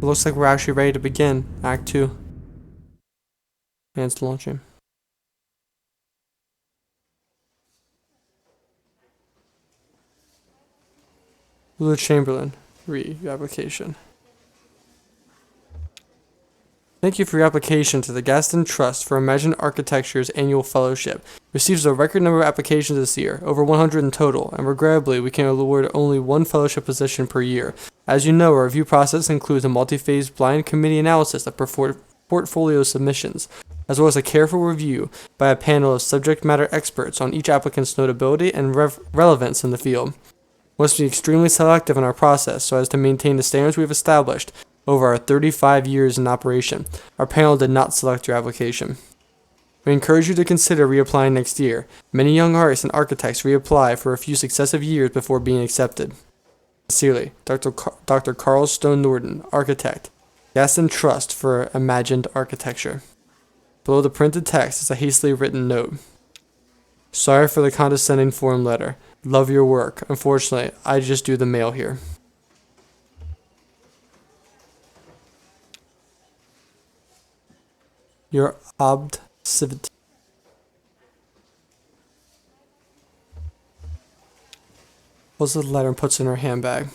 looks like we're actually ready to begin Act 2. And it's launching. Lula Chamberlain, re-application. Thank you for your application to the Gaston Trust for Imagined Architecture's annual fellowship. Receives a record number of applications this year, over 100 in total, and regrettably we can award only one fellowship position per year. As you know, our review process includes a multi-phase blind committee analysis of portfolio submissions, as well as a careful review by a panel of subject matter experts on each applicant's notability and relevance in the field. We must be extremely selective in our process so as to maintain the standards we have established over our 35 years in operation. Our panel did not select your application. We encourage you to consider reapplying next year. Many young artists and architects reapply for a few successive years before being accepted. Sincerely, Dr. Carl Stone Norton, Architect, Gaston Trust for Imagined Architecture. Below the printed text is a hastily written note. Sorry for the condescending form letter. Love your work. Unfortunately, I just do the mail here. Your obsessivity. Pulls the letter and puts it in her handbag.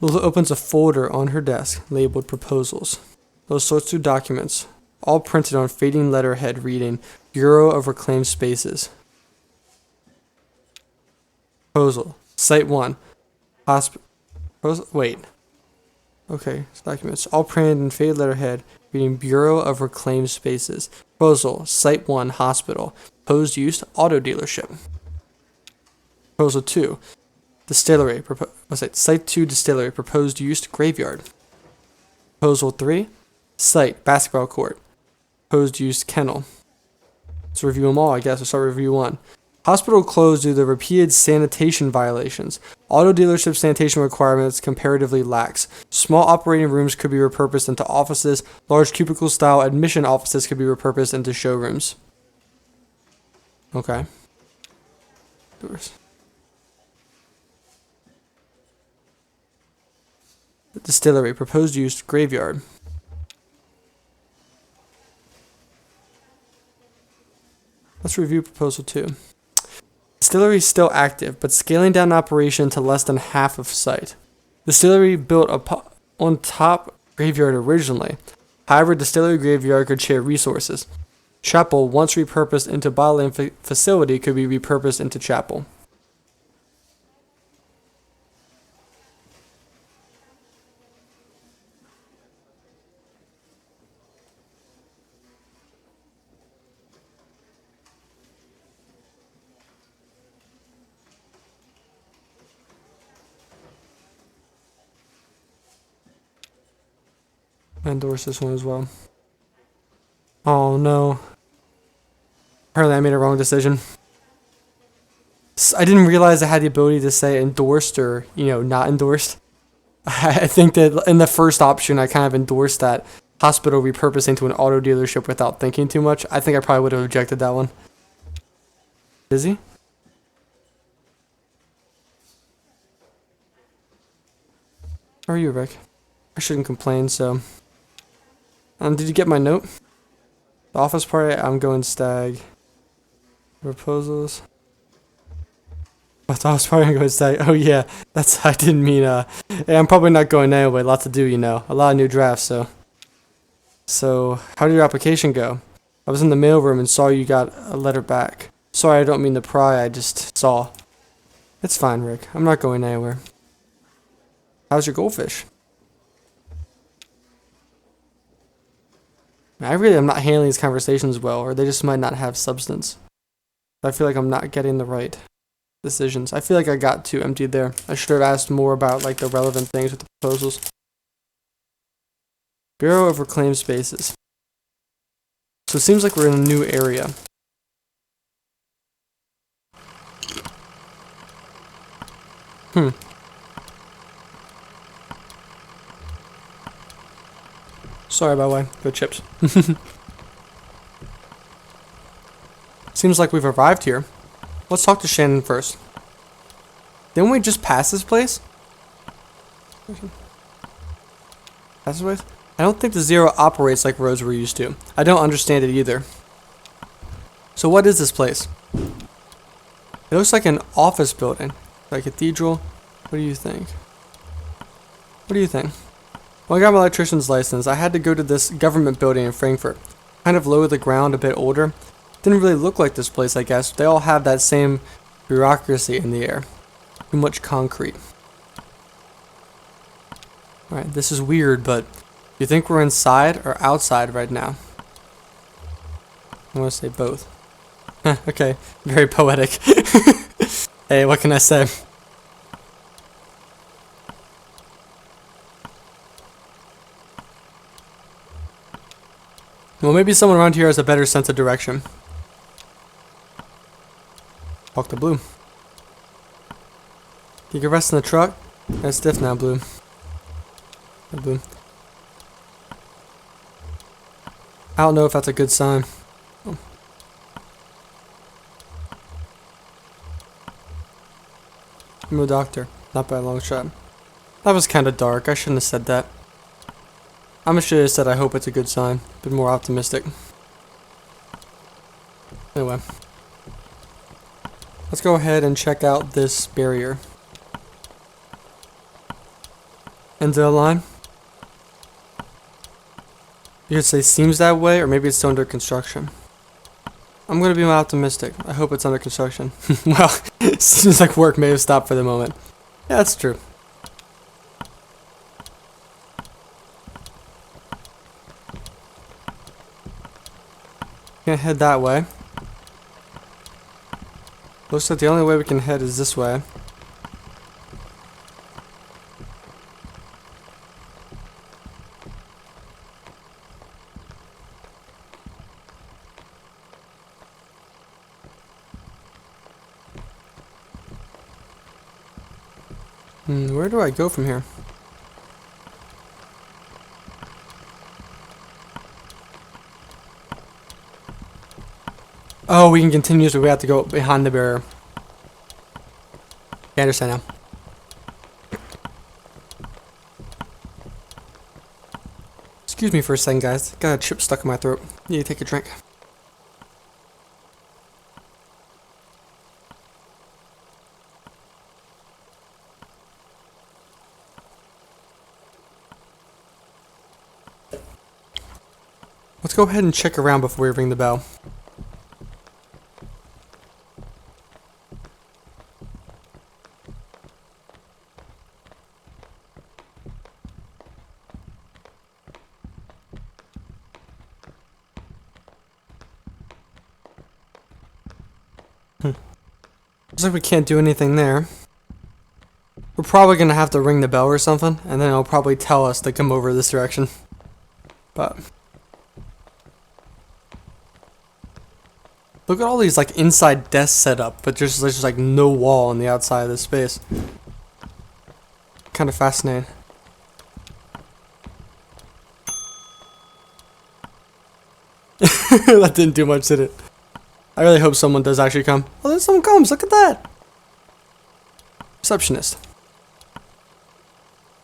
Lula opens a folder on her desk labeled Proposals. Those sorts through documents, all printed on fading letterhead reading Bureau of Reclaimed Spaces. Proposal. Site 1. Okay, documents. All printed in faded letterhead reading Bureau of Reclaimed Spaces. Proposal. Site 1. Hospital. Proposed use. Auto dealership. Proposal 2. Distillery. Site 2. Distillery. Proposed use. Graveyard. Proposal 3. Site. Basketball court. Proposed use. Kennel. Let's review them all, I guess. We'll start with review 1. Hospital closed due to repeated sanitation violations. Auto dealership sanitation requirements comparatively lax. Small operating rooms could be repurposed into offices. Large cubicle-style admission offices could be repurposed into showrooms. Okay. Doors. The distillery. Proposed use. Graveyard. Let's review proposal 2. Distillery is still active, but scaling down operation to less than half of site. Distillery built on top graveyard originally. However, distillery graveyard could share resources. Chapel, once repurposed into bottling facility, could be repurposed into chapel. I endorse this one as well. Oh no. Apparently I made a wrong decision. I didn't realize I had the ability to say endorsed or, not endorsed. I think that in the first option I kind of endorsed that hospital repurposing to an auto dealership without thinking too much. I think I probably would have rejected that one. Busy? How are you, Rick? I shouldn't complain, so... did you get my note? The office party, I'm going stag. Proposals. The office party, I'm going stag. Oh yeah, I didn't mean, yeah, I'm probably not going anyway. Lots to do, A lot of new drafts, so. So, how did your application go? I was in the mailroom and saw you got a letter back. Sorry, I don't mean to pry, I just saw. It's fine, Rick. I'm not going anywhere. How's your goldfish? I really am not handling these conversations well, or they just might not have substance. I feel like I'm not getting the right decisions. I feel like I got too empty there. I should have asked more about the relevant things with the proposals. Bureau of Reclaimed Spaces. So it seems like we're in a new area. Sorry, by the way. Good chips. Seems like we've arrived here. Let's talk to Shannon first. Didn't we just pass this place? Passageways? I don't think the Zero operates like roads we're used to. I don't understand it either. So what is this place? It looks like an office building. Like a cathedral. What do you think? What do you think? When I got my electrician's license, I had to go to this government building in Frankfurt. Kind of low to the ground, a bit older. Didn't really look like this place, I guess. They all have that same bureaucracy in the air. Too much concrete. Alright, this is weird, but do you think we're inside or outside right now? I want to say both. Okay, very poetic. Hey, what can I say? Well, maybe someone around here has a better sense of direction. Walk to Blue. You can rest in the truck. That's stiff now, Blue. Blue. I don't know if that's a good sign. Oh. I'm a doctor, not by a long shot. That was kind of dark. I shouldn't have said that. I should have said I hope it's a good sign. Been more optimistic. Anyway. Let's go ahead and check out this barrier. End of the line. You could say seems that way, or maybe it's still under construction. I'm gonna be more optimistic. I hope it's under construction. Well, it seems like work may have stopped for the moment. Yeah, that's true. Can't head that way. Looks like the only way we can head is this way. Where do I go from here? Oh, we can continue, so we have to go behind the barrier. I understand now. Excuse me for a second, guys. Got a chip stuck in my throat. Need to take a drink. Let's go ahead and check around before we ring the bell. Looks like we can't do anything there. We're probably gonna have to ring the bell or something, and then it'll probably tell us to come over this direction. But look at all these like inside desks set up, but there's just like no wall on the outside of this space. Kind of fascinating. That didn't do much, did it? I really hope someone does actually come. Oh, then someone comes. Look at that. Receptionist.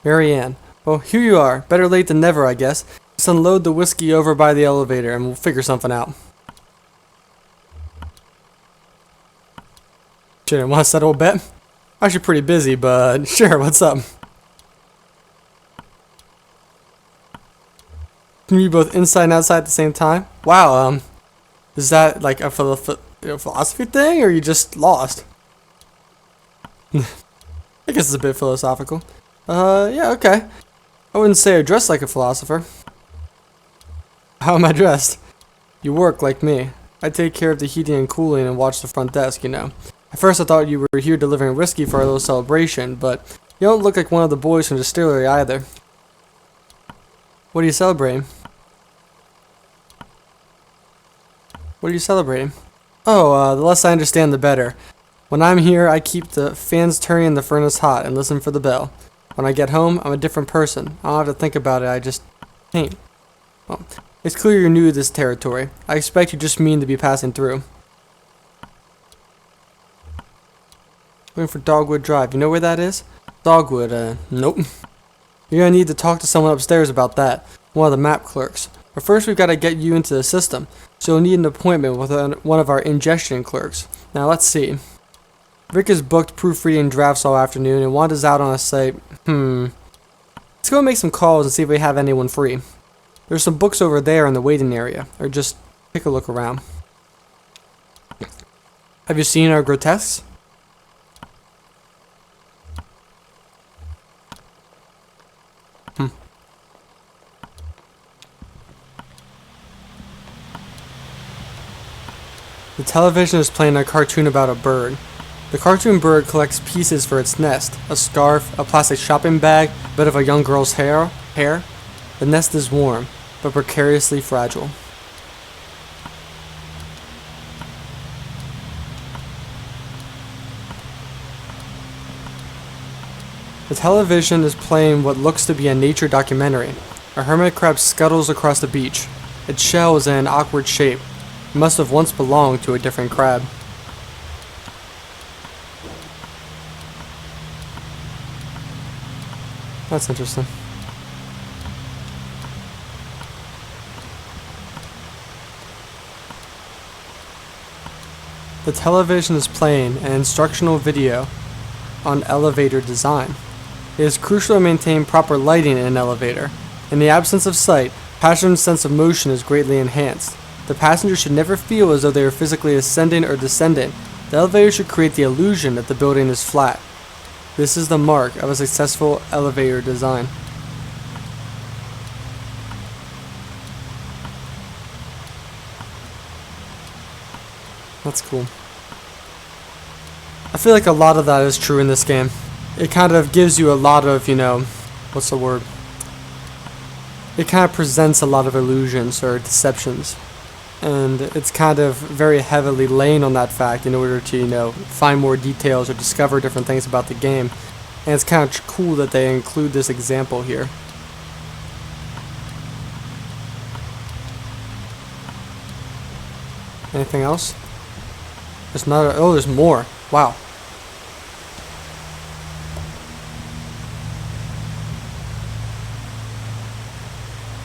Mary Ann. Well, here you are. Better late than never, I guess. Just unload the whiskey over by the elevator and we'll figure something out. Sure, want to settle a bet? I'm actually pretty busy, but sure, what's up? Can you be both inside and outside at the same time? Wow, is that like a philosophy thing, or are you just lost? I guess it's a bit philosophical. Yeah, okay. I wouldn't say I dress like a philosopher. How am I dressed? You work like me. I take care of the heating and cooling and watch the front desk, you know. At first I thought you were here delivering whiskey for our little celebration, but you don't look like one of the boys from the distillery either. What are you celebrating? What are you celebrating? Oh, the less I understand the better. When I'm here, I keep the fans turning and the furnace hot and listen for the bell. When I get home, I'm a different person. I don't have to think about it, I just paint. Well, it's clear you're new to this territory. I expect you just mean to be passing through. Looking for Dogwood Drive. You know where that is? Dogwood, nope. You're gonna need to talk to someone upstairs about that, one of the map clerks. But first we've got to get you into the system, so you'll need an appointment with one of our ingestion clerks. Now let's see. Rick is booked proofreading drafts all afternoon, and Wanda's out on a site. Let's go make some calls and see if we have anyone free. There's some books over there in the waiting area, or just take a look around. Have you seen our grotesques? The television is playing a cartoon about a bird. The cartoon bird collects pieces for its nest, a scarf, a plastic shopping bag, a bit of a young girl's hair. The nest is warm, but precariously fragile. The television is playing what looks to be a nature documentary. A hermit crab scuttles across the beach. Its shell is in an awkward shape. It must have once belonged to a different crab. That's interesting. The television is playing an instructional video on elevator design. It is crucial to maintain proper lighting in an elevator. In the absence of sight, passenger's sense of motion is greatly enhanced. The passenger should never feel as though they are physically ascending or descending. The elevator should create the illusion that the building is flat. This is the mark of a successful elevator design. That's cool. I feel like a lot of that is true in this game. It kind of gives you a lot of, what's the word? It kind of presents a lot of illusions or deceptions. And it's kind of very heavily laying on that fact in order to, find more details or discover different things about the game. And it's kind of cool that they include this example here. Anything else? There's not oh, there's more. Wow.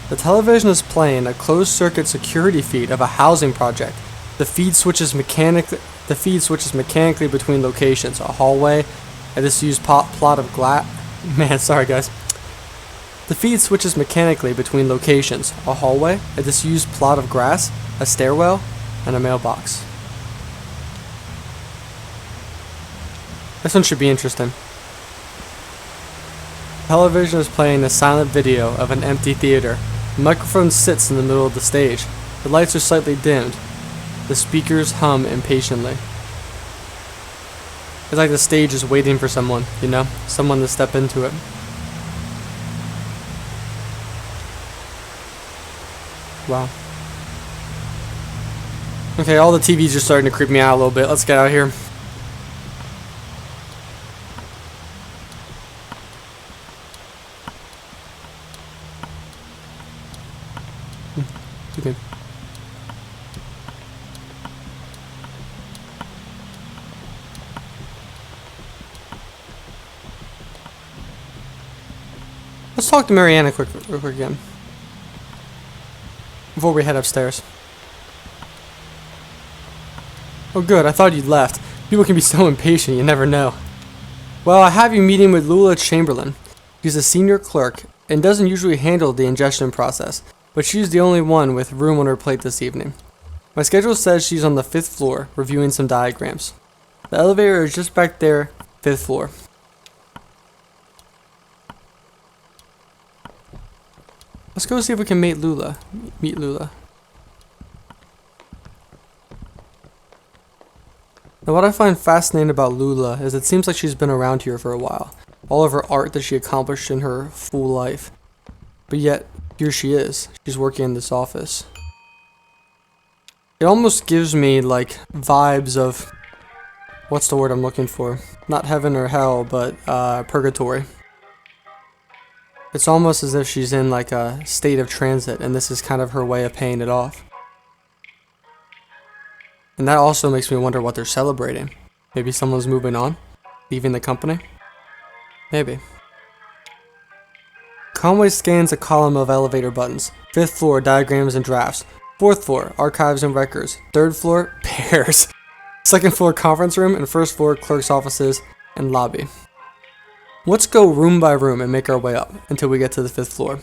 The television is playing a closed-circuit security feed of a housing project. The feed switches mechanically between locations. A hallway, a disused plot of glass. Man, sorry guys. The feed switches mechanically between locations. A hallway, a disused plot of grass, a stairwell, and a mailbox. This one should be interesting. Television is playing a silent video of an empty theater. The microphone sits in the middle of the stage. The lights are slightly dimmed. The speakers hum impatiently. It's like the stage is waiting for someone, someone to step into it. Wow. Okay, all the TVs are starting to creep me out a little bit. Let's get out of here. Okay. Let's talk to Mariana real quick again. Before we head upstairs. Oh good, I thought you'd left. People can be so impatient, you never know. Well, I have you meeting with Lula Chamberlain. She's a senior clerk and doesn't usually handle the ingestion process, but she's the only one with room on her plate this evening. My schedule says she's on the 5th floor, reviewing some diagrams. The elevator is just back there, 5th floor. Let's go see if we can meet Lula. Now what I find fascinating about Lula is it seems like she's been around here for a while. All of her art that she accomplished in her full life. But yet, here she is. She's working in this office. It almost gives me like vibes of, what's the word I'm looking for? Not heaven or hell, but purgatory. It's almost as if she's in like a state of transit and this is kind of her way of paying it off. And that also makes me wonder what they're celebrating. Maybe someone's moving on? Leaving the company? Maybe. Conway scans a column of elevator buttons. 5th floor, diagrams and drafts. 4th floor, archives and records. 3rd floor, pears. 2nd floor, conference room, and 1st floor, clerk's offices and lobby. Let's go room by room and make our way up until we get to the 5th floor.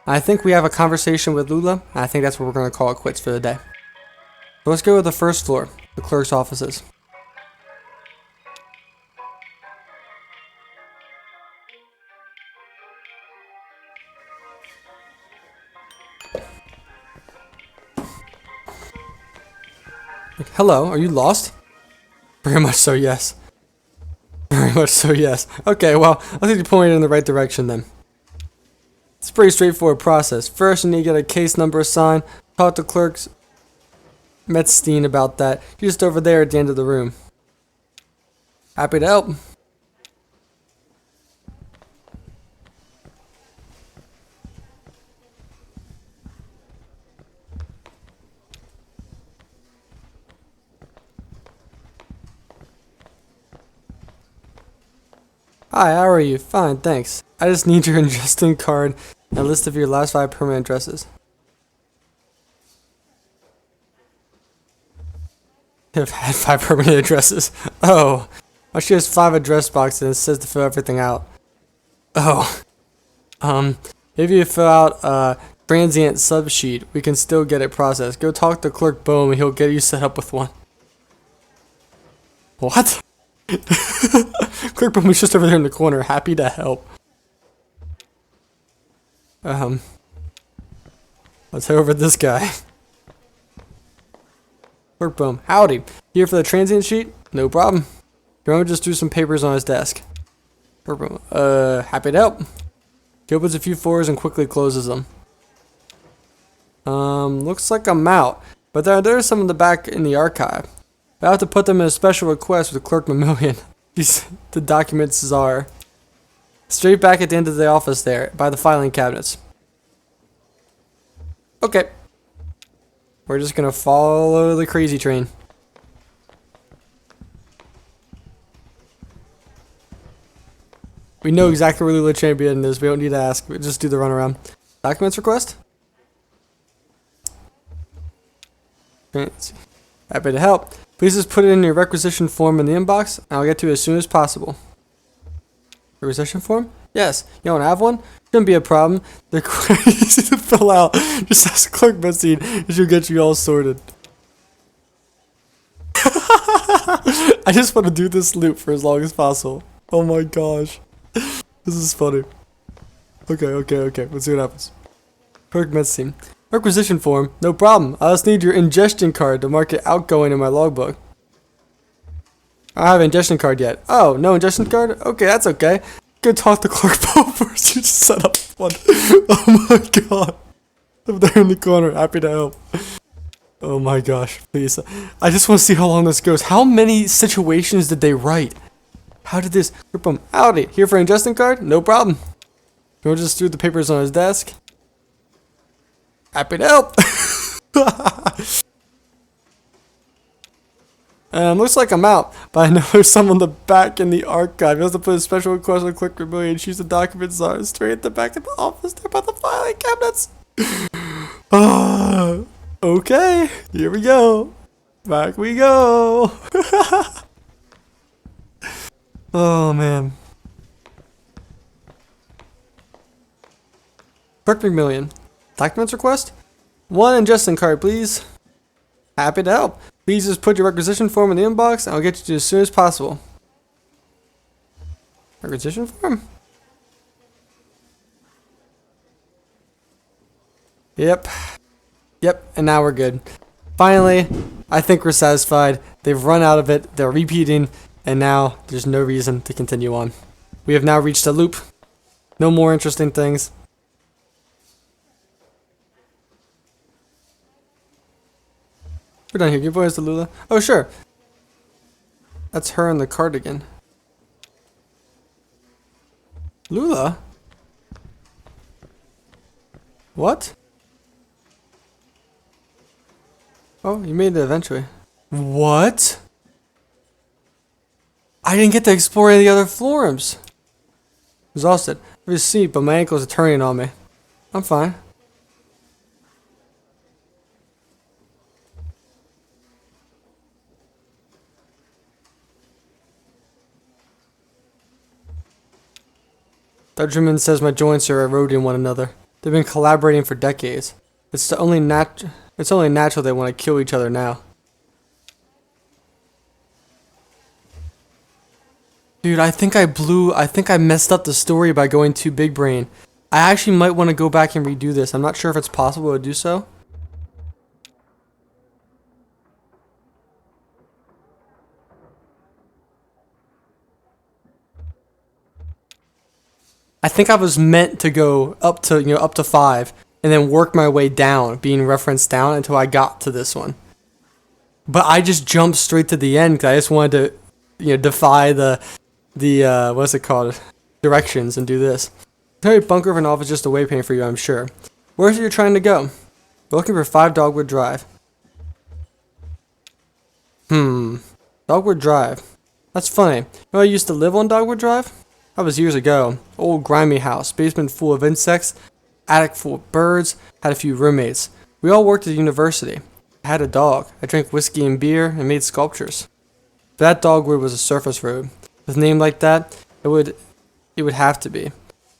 I think we have a conversation with Lula, and I think that's what we're going to call it quits for the day. So let's go to the 1st floor, the clerk's offices. Hello, are you lost? Very much so, yes. Very much so, yes. Okay, well, I think you pointed in the right direction then. It's a pretty straightforward process. First, you need to get a case number assigned. Talk to clerks Metzstein about that. He's just over there at the end of the room. Happy to help. Hi, how are you? Fine, thanks. I just need your ingesting card and a list of your last 5 permanent addresses. I've had 5 permanent addresses. Oh. Well, she has 5 address boxes and it says to fill everything out. Oh. If you fill out a transient subsheet, we can still get it processed. Go talk to Clerk Bohm and he'll get you set up with one. What? Clerk Boom was just over there in the corner, happy to help. Let's head over to this guy. Clerk Boom, howdy. Here for the transient sheet? No problem. Jerome just threw some papers on his desk. Clerk Boom, happy to help. He opens a few folders and quickly closes them. Looks like I'm out, but there's some in the back in the archive. I have to put them in a special request with Clerk Mamillion. The documents are straight back at the end of the office there, by the filing cabinets. Okay. We're just gonna follow the crazy train. We know exactly where Lula Champion is, we don't need to ask, we just do the runaround. Documents request? Happy to help. Please just put it in your requisition form in the inbox, and I'll get to it as soon as possible. Requisition form? Yes. You don't have one? Shouldn't be a problem. They're quite easy to fill out. Just ask Clerk Metzstein, and she'll get you all sorted. I just want to do this loop for as long as possible. Oh my gosh. This is funny. Okay. Let's see what happens. Clerk Metzstein. Requisition form? No problem. I just need your ingestion card to mark it outgoing in my logbook. I don't have an ingestion card yet. Oh, no ingestion card? Okay, that's okay. Go talk to Clerk Bohm first. You just set up one. Oh my god. I'm there in the corner. Happy to help. Oh my gosh. Please. I just want to see how long this goes. How many situations did they write? How did this... Clerk Bohm. Howdy. Here for an ingestion card? No problem. Go just threw the papers on his desk. Happy to help. Looks like I'm out, but I know there's someone in the back in the archive. He has to put a special request on Clerk Mamillion and choose the documents are straight at the back of the office there by the filing cabinets. Okay, here we go. Back we go. Oh man. Clerk Mamillion. Documents request? One ingestion card, please. Happy to help. Please just put your requisition form in the inbox and I'll get you to it as soon as possible. Requisition form? Yep, and now we're good. Finally, I think we're satisfied. They've run out of it, they're repeating, and now there's no reason to continue on. We have now reached a loop. No more interesting things. We're done here. Give voice to Lula. Oh, sure. That's her in the cardigan. Lula? What? Oh, you made it eventually. What? I didn't get to explore any of the other floors. Exhausted. have a seat, but my ankles are turning on me. I'm fine. Dutcherman says my joints are eroding one another. They've been collaborating for decades. It's only natural they want to kill each other now. Dude, I think I messed up the story by going too big brain. I actually might want to go back and redo this. I'm not sure if it's possible to do so. I think I was meant to go up to 5 and then work my way down, being referenced down until I got to this one. But I just jumped straight to the end because I just wanted to, defy the what's it called, directions and do this. Terry bunker of an office just a waypoint for you, I'm sure. Where's it you're trying to go? We're looking for 5 Dogwood Drive. Dogwood Drive. That's funny. You know I used to live on Dogwood Drive? That was years ago. Old grimy house, basement full of insects, attic full of birds, had a few roommates. We all worked at the university. I had a dog. I drank whiskey and beer and made sculptures. But that dogwood was a surface road. With a name like that, it would have to be.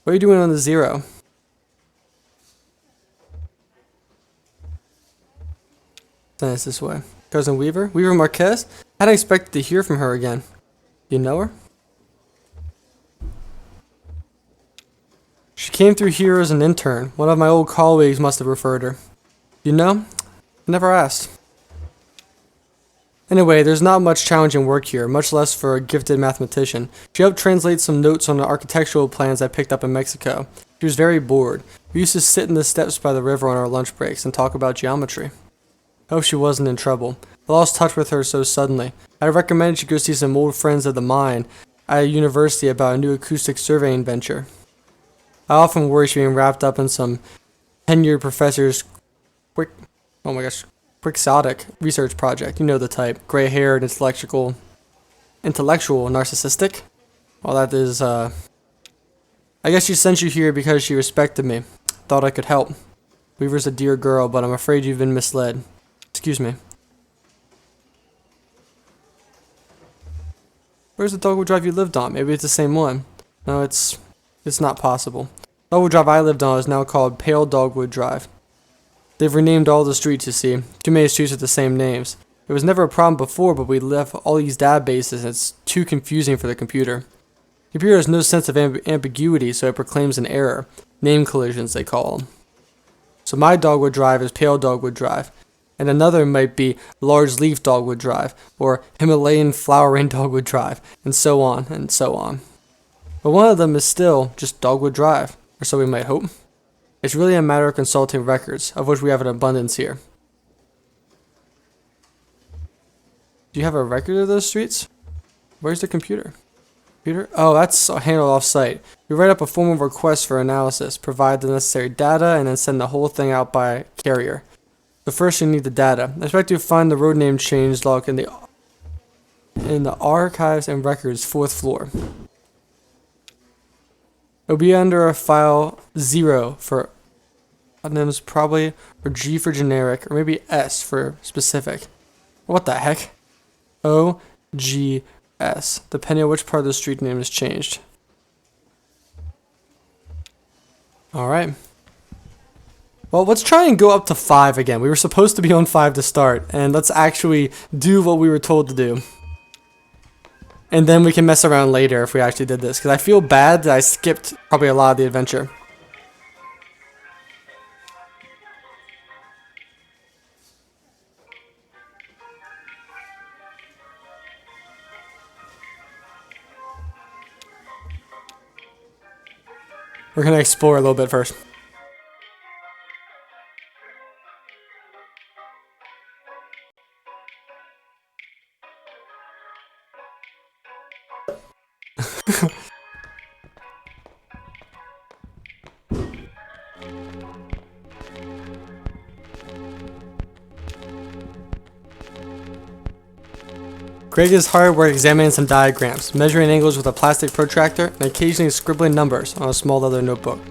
What are you doing on the 0? Send us this way. Cousin Weaver? Weaver Marquez? I hadn't expected to hear from her again. You know her? She came through here as an intern. One of my old colleagues must have referred her. You know? I never asked. Anyway, there's not much challenging work here, much less for a gifted mathematician. She helped translate some notes on the architectural plans I picked up in Mexico. She was very bored. We used to sit in the steps by the river on our lunch breaks and talk about geometry. I hope she wasn't in trouble. I lost touch with her so suddenly. I recommended she go see some old friends of the mine at a university about a new acoustic surveying venture. I often worry she's being wrapped up in some tenured professor's quixotic research project. You know the type. Gray-haired, intellectual, narcissistic. Well, that is, I guess she sent you here because she respected me. Thought I could help. Weaver's a dear girl, but I'm afraid you've been misled. Excuse me. Where's the Dogwood Drive you lived on? Maybe it's the same one. No, it's not possible. Dogwood Drive I lived on is now called Pale Dogwood Drive. They've renamed all the streets, you see. Too many streets with the same names. It was never a problem before, but we left all these databases and it's too confusing for the computer. The computer has no sense of ambiguity, so it proclaims an error. Name collisions, they call them. So my Dogwood Drive is Pale Dogwood Drive. And another might be Large Leaf Dogwood Drive, or Himalayan Flowering Dogwood Drive, and so on and so on. But one of them is still just Dogwood Drive, or so we might hope. It's really a matter of consulting records, of which we have an abundance here. Do you have a record of those streets? Where's the computer? Oh, that's handled off-site. We write up a formal request for analysis, provide the necessary data, and then send the whole thing out by carrier. But first you need the data. I expect to find the road name change log in the archives and records 4th floor. It'll be under a file 0 for names probably, or G for generic, or maybe S for specific. What the heck? OGS, depending on which part of the street name is changed. Alright. Well, let's try and go up to 5 again. We were supposed to be on 5 to start, and let's actually do what we were told to do. And then we can mess around later if we actually did this, because I feel bad that I skipped probably a lot of the adventure. We're going to explore a little bit first. Greg is hard at work examining some diagrams, measuring angles with a plastic protractor, and occasionally scribbling numbers on a small leather notebook.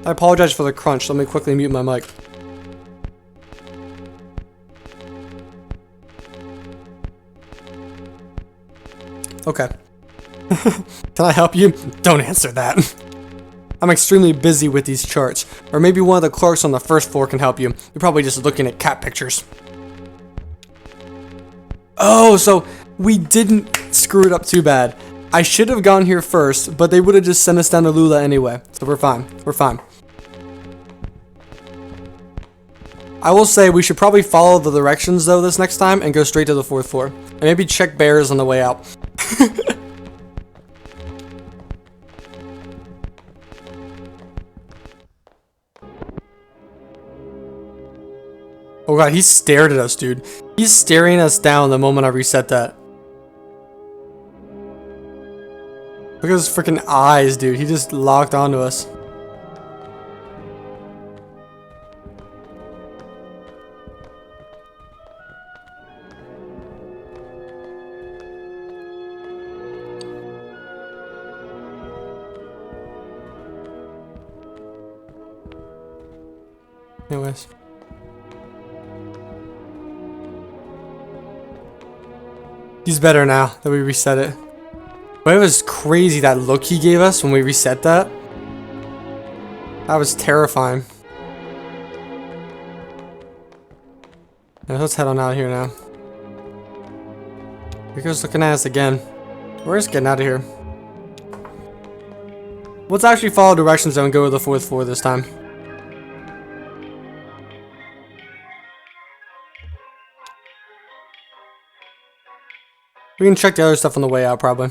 I apologize for the crunch. Let me quickly mute my mic. Okay. Can I help you? Don't answer that. I'm extremely busy with these charts. Or maybe one of the clerks on the first floor can help you. You're probably just looking at cat pictures. Oh, so we didn't screw it up too bad. I should have gone here first, but they would have just sent us down to Lula anyway. So we're fine. We're fine. I will say we should probably follow the directions though this next time and go straight to the 4th floor. And maybe check bears on the way out. Oh god, he stared at us, dude. He's staring us down the moment I reset that. Look at his freaking eyes, dude. He just locked onto us. Anyways. He's better now that we reset it. But it was crazy that look he gave us when we reset that. That was terrifying. Now, let's head on out of here now. Rico's looking at us again. We're just getting out of here. Let's actually follow directions though and go to the 4th floor this time. We can check the other stuff on the way out, probably.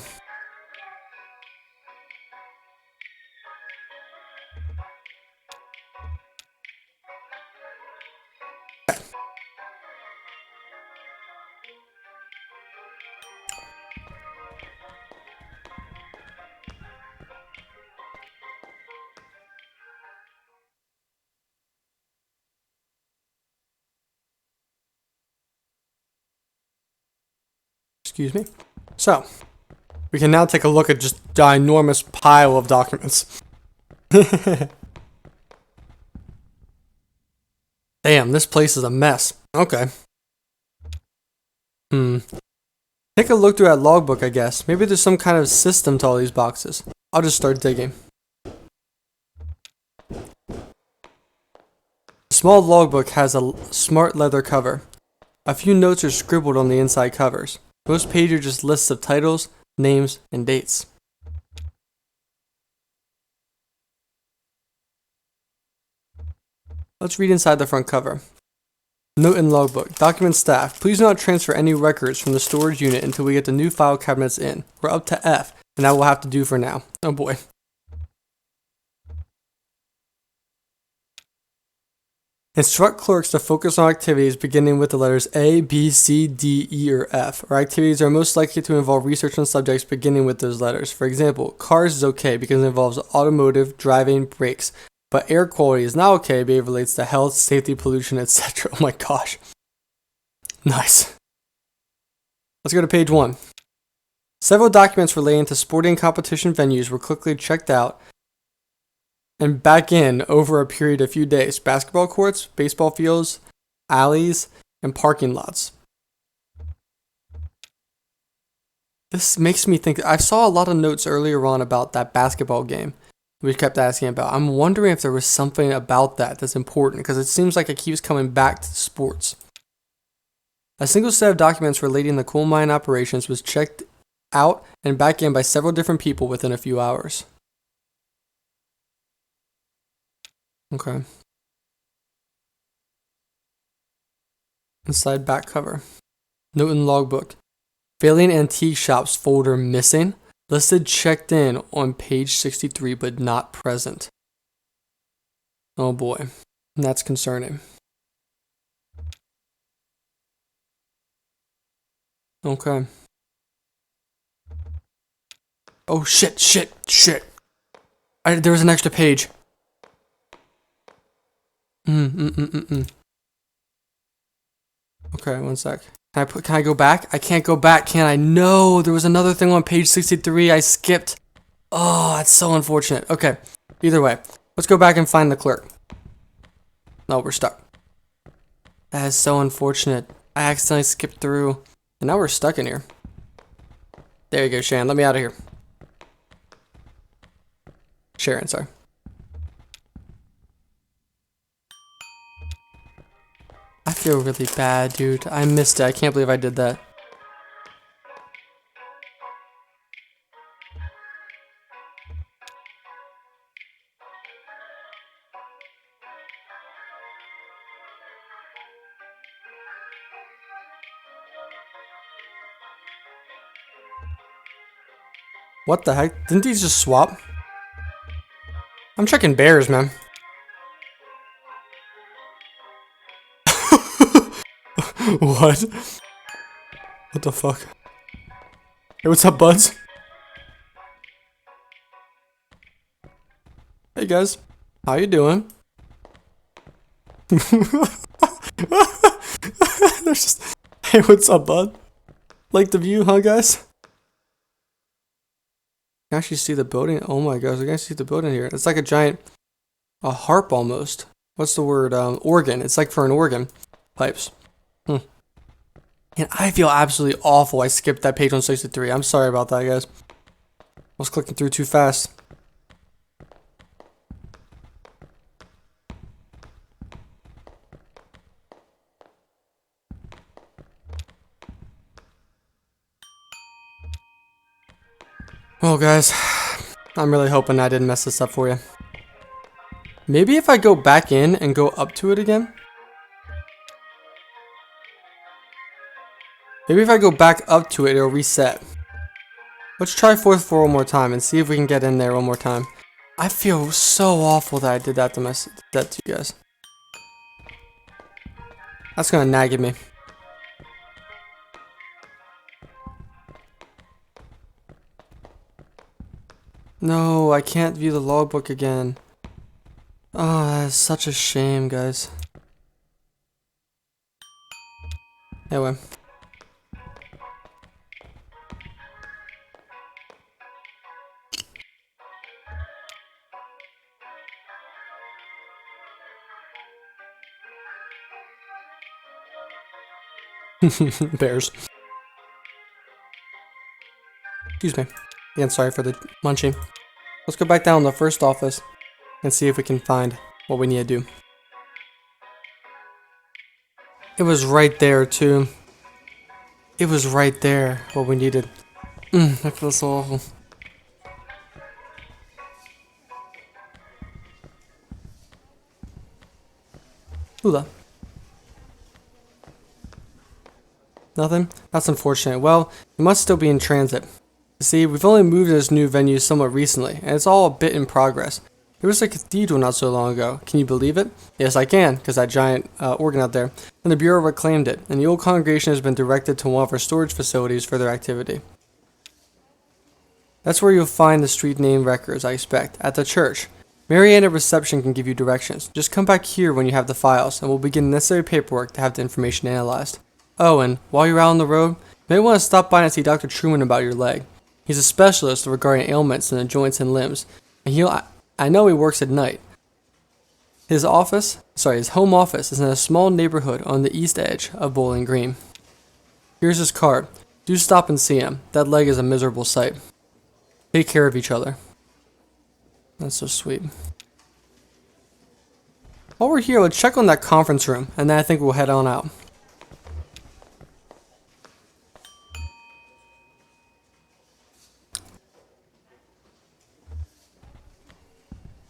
Excuse me. So, we can now take a look at just the enormous pile of documents. Damn, this place is a mess. Okay. Take a look through that logbook, I guess. Maybe there's some kind of system to all these boxes. I'll just start digging. The small logbook has a smart leather cover. A few notes are scribbled on the inside covers. Most pages are just lists of titles, names, and dates. Let's read inside the front cover. Note in logbook. Document staff. Please do not transfer any records from the storage unit until we get the new file cabinets in. We're up to F, and that will have to do for now. Oh boy. Instruct clerks to focus on activities beginning with the letters A, B, C, D, E, or F. Our activities are most likely to involve research on subjects beginning with those letters. For example, cars is okay because it involves automotive, driving, brakes. But air quality is not okay because it relates to health, safety, pollution, etc. Oh my gosh. Nice. Let's go to page 1. Several documents relating to sporting competition venues were quickly checked out and back in over a period of few days. Basketball courts, baseball fields, alleys, and parking lots. This makes me think, I saw a lot of notes earlier on about that basketball game we kept asking about. I'm wondering if there was something about that that's important, because it seems like it keeps coming back to sports. A single set of documents relating to coal mine operations was checked out and back in by several different people within a few hours. Okay. Inside back cover. Note in logbook. Failing antique shops folder missing. Listed checked in on page 63 but not present. Oh boy. That's concerning. Okay. Oh shit. There was an extra page. Okay, one sec. Can I go back? I can't go back, can I? No, there was another thing on page 63 I skipped. Oh, that's so unfortunate. Okay, either way, let's go back and find the clerk. No, we're stuck. That is so unfortunate. I accidentally skipped through, and now we're stuck in here. There you go, Sharon. Let me out of here. Sharon, sorry. I feel really bad, dude. I missed it. I can't believe I did that. What the heck? Didn't these just swap? I'm checking bears, man. What? What the fuck? Hey, what's up, buds? Hey, guys. How you doing? There's just... Hey, what's up, bud? Like the view, huh, guys? I can actually see the building. Oh my gosh, I can see the building here. It's like a giant... a harp, almost. What's the word? Organ. It's like for an organ. Pipes. And I feel absolutely awful. I skipped that page on 63. I'm sorry about that, guys. I was clicking through too fast. Well, guys, I'm really hoping I didn't mess this up for you. Maybe if I go back in and go up to it again? Maybe if I go back up to it, it'll reset. Let's try fourth floor one more time and see if we can get in there one more time. I feel so awful that I did that to you guys. That's gonna nag at me. No, I can't view the logbook again. Oh, that is such a shame, guys. Anyway. Bears. Excuse me. Again, sorry for the munching. Let's go back down to the first office and see if we can find what we need to do. It was right there, too. It was right there, what we needed. I feel so awful. Hula. Nothing? That's unfortunate. Well, it must still be in transit. You see, we've only moved to this new venue somewhat recently, and it's all a bit in progress. There was a cathedral not so long ago. Can you believe it? Yes, I can, because that giant organ out there. And the Bureau reclaimed it, and the old congregation has been directed to one of our storage facilities for their activity. That's where you'll find the street name records, I expect, at the church. Marianne at reception can give you directions. Just come back here when you have the files, and we'll begin necessary paperwork to have the information analyzed. Oh, and while you're out on the road, you may want to stop by and see Dr. Truman about your leg. He's a specialist regarding ailments in the joints and limbs, and I know he works at night. His home office is in a small neighborhood on the east edge of Bowling Green. Here's his card. Do stop and see him. That leg is a miserable sight. Take care of each other. That's so sweet. While we're here, let's check on that conference room, and then I think we'll head on out.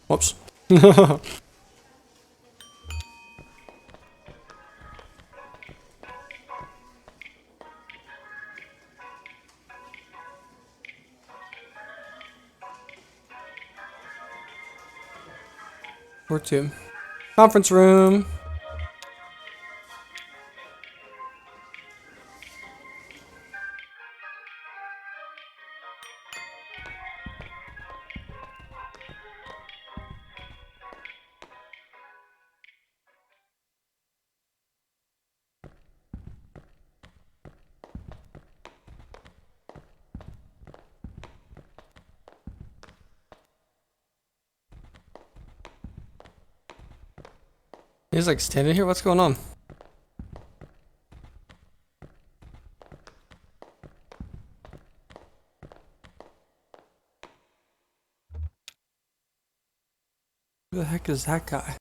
Whoops. Or two. Conference room. He's like standing here? What's going on? Who the heck is that guy?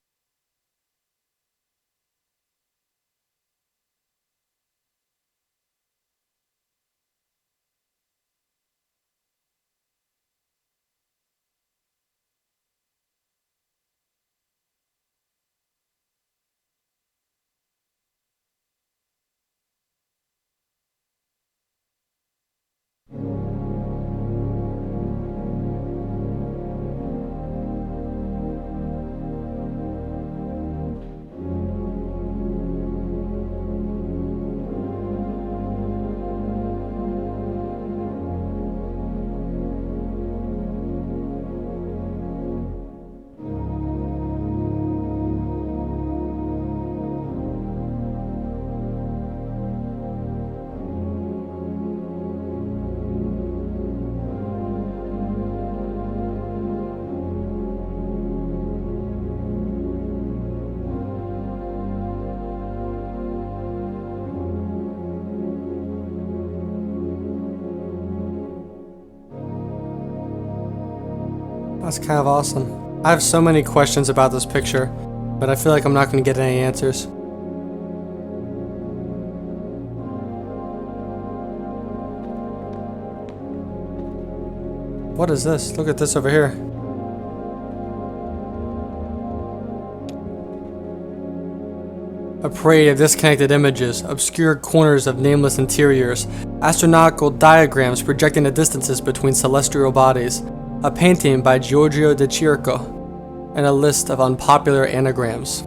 That's kind of awesome. I have so many questions about this picture, but I feel like I'm not going to get any answers. What is this? Look at this over here. A parade of disconnected images, obscure corners of nameless interiors, astronomical diagrams projecting the distances between celestial bodies, a painting by Giorgio de Chirico, and a list of unpopular anagrams.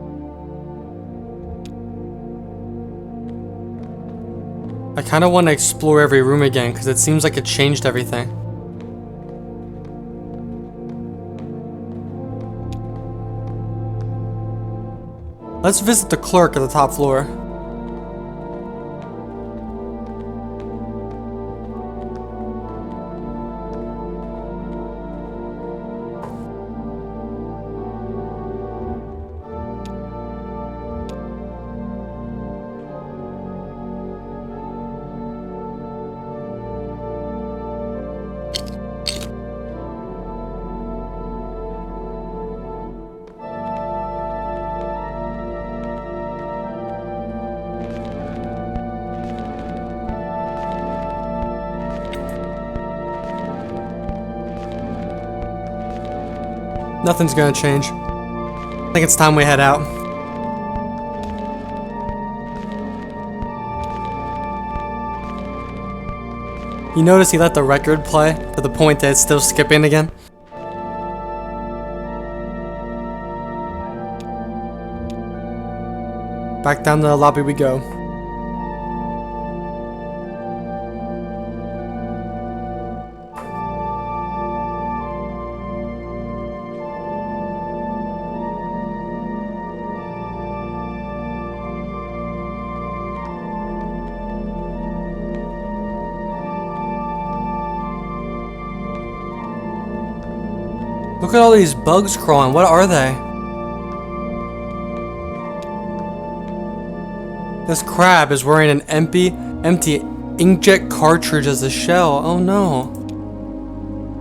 I kind of want to explore every room again because it seems like it changed everything. Let's visit the clerk at the top floor. Nothing's gonna change. I think it's time we head out. You notice he let the record play to the point that it's still skipping again? Back down to the lobby we go. Look at all these bugs crawling. What are they? This crab is wearing an empty inkjet cartridge as a shell. Oh no.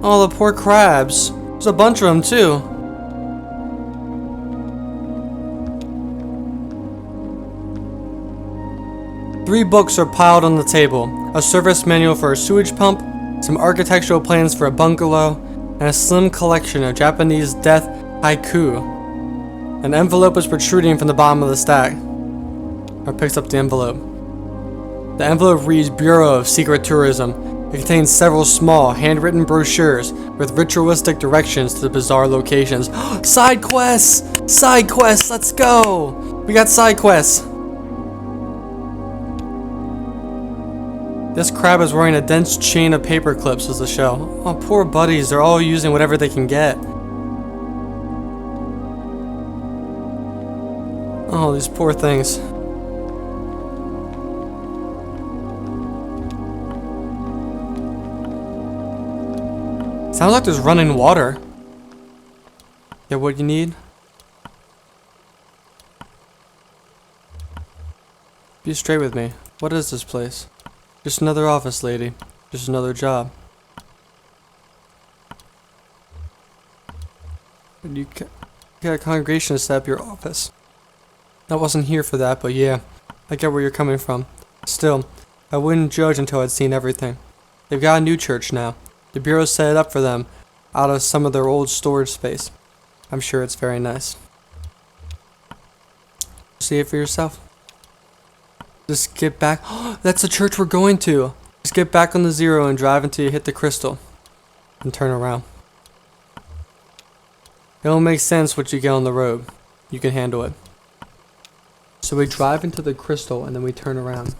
Oh, the poor crabs. There's a bunch of them too. Three books are piled on the table. A service manual for a sewage pump, some architectural plans for a bungalow, and a slim collection of Japanese death haiku. An envelope is protruding from the bottom of the stack. Or picks up the envelope. The envelope reads Bureau of Secret Tourism. It contains several small, handwritten brochures with ritualistic directions to the bizarre locations. Side quests! Side quests! Let's go! We got side quests! This crab is wearing a dense chain of paper clips as a shell. Oh, poor buddies, they're all using whatever they can get. Oh, these poor things. Sounds like there's running water. Get what you need. Be straight with me. What is this place? Just another office, lady. Just another job. And you got a congregation to set up your office. I wasn't here for that, but yeah, I get where you're coming from. Still, I wouldn't judge until I'd seen everything. They've got a new church now. The Bureau set it up for them out of some of their old storage space. I'm sure it's very nice. See it for yourself. Just get back. That's the church we're going to. Just get back on the zero and drive until you hit the crystal. And turn around. It don't make sense what you get on the road. You can handle it. So we drive into the crystal and then we turn around.